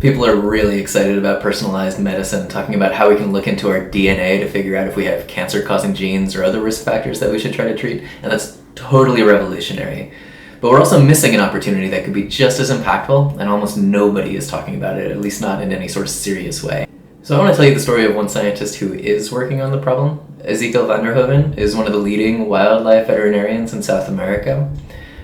People are really excited about personalized medicine, talking about how we can look into our DNA to figure out if we have cancer-causing genes or other risk factors that we should try to treat, and that's totally revolutionary. But we're also missing an opportunity that could be just as impactful, and almost nobody is talking about it, at least not in any sort of serious way. So I want to tell you the story of one scientist who is working on the problem. Ezequiel Vanderhoeven is one of the leading wildlife veterinarians in South America,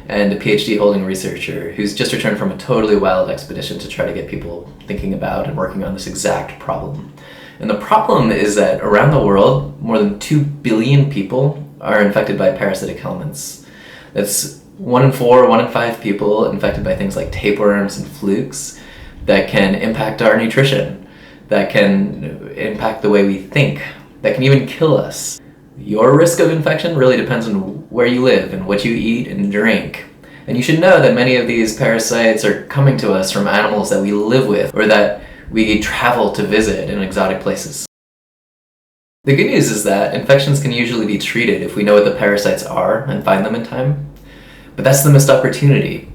and a PhD holding researcher who's just returned from a totally wild expedition to try to get people thinking about and working on this exact problem. And the problem is that around the world, more than 2 billion people are infected by parasitic elements. That's 1 in 4, 1 in 5 people infected by things like tapeworms and flukes that can impact our nutrition, that can impact the way we think, that can even kill us. Your risk of infection really depends on where you live and what you eat and drink. And you should know that many of these parasites are coming to us from animals that we live with or that we travel to visit in exotic places. The good news is that infections can usually be treated if we know what the parasites are and find them in time. But that's the missed opportunity.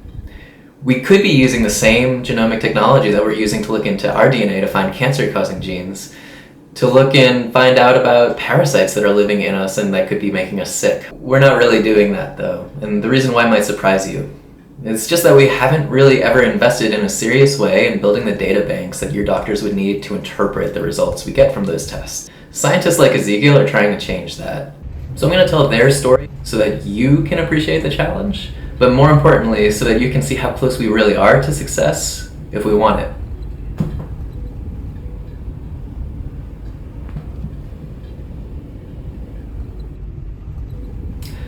We could be using the same genomic technology that we're using to look into our DNA to find cancer-causing genes, to look and find out about parasites that are living in us and that could be making us sick. We're not really doing that though, and the reason why might surprise you. It's just that we haven't really ever invested in a serious way in building the data banks that your doctors would need to interpret the results we get from those tests. Scientists like Ezequiel are trying to change that. So I'm going to tell their story so that you can appreciate the challenge, but more importantly, so that you can see how close we really are to success if we want it.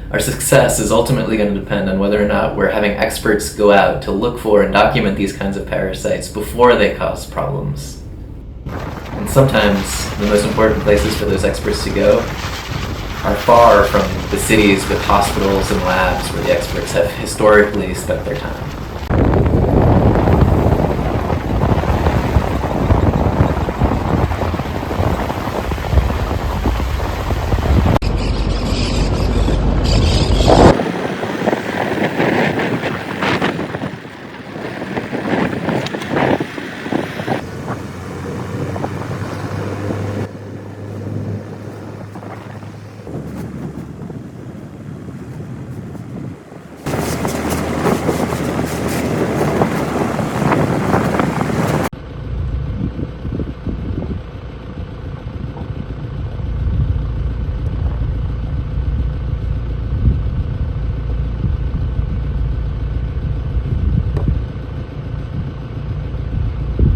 Our success is ultimately going to depend on whether or not we're having experts go out to look for and document these kinds of parasites before they cause problems. And sometimes the most important places for those experts to go are far from the cities with hospitals and labs where the experts have historically spent their time.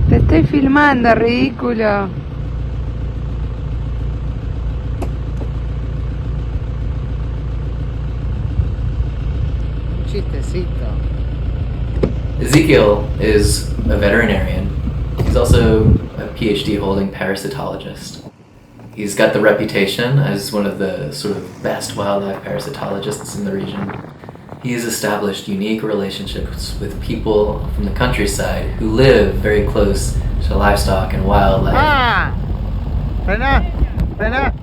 Te estoy filmando, ridículo. Un chistecito. Ezequiel is a veterinarian. He's also a PhD holding parasitologist. He's got the reputation as one of the sort of best wildlife parasitologists in the region. He's established unique relationships with people from the countryside who live very close to livestock and wildlife. Frena.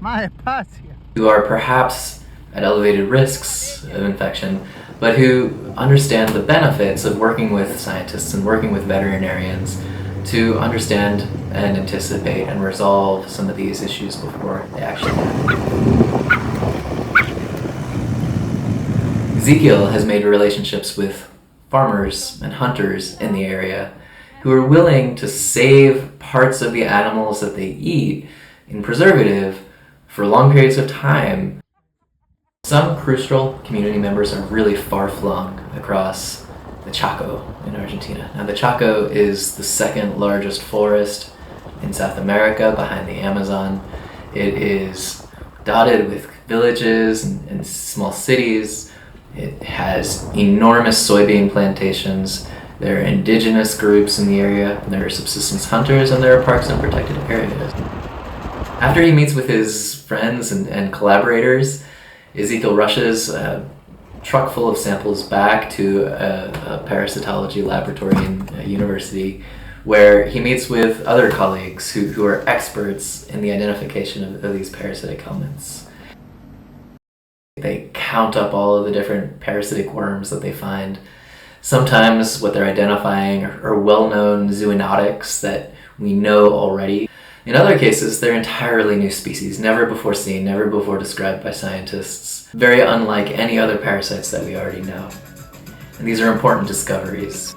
Más despacio. Who are perhaps at elevated risks of infection, but who understand the benefits of working with scientists and working with veterinarians to understand and anticipate and resolve some of these issues before they actually happen. Ezequiel has made relationships with farmers and hunters in the area who are willing to save parts of the animals that they eat in preservative for long periods of time. Some crucial community members are really far-flung across the Chaco in Argentina. Now, the Chaco is the second largest forest in South America behind the Amazon. It is dotted with villages and small cities. It has enormous soybean plantations. There are indigenous groups in the area. There are subsistence hunters, and there are parks and protected areas. After he meets with his friends and collaborators, Ezequiel rushes a truck full of samples back to a parasitology laboratory in a university where he meets with other colleagues who are experts in the identification of these parasitic elements. They count up all of the different parasitic worms that they find. Sometimes what they're identifying are well-known zoonotics that we know already. In other cases, they're entirely new species, never before seen, never before described by scientists, very unlike any other parasites that we already know. And these are important discoveries.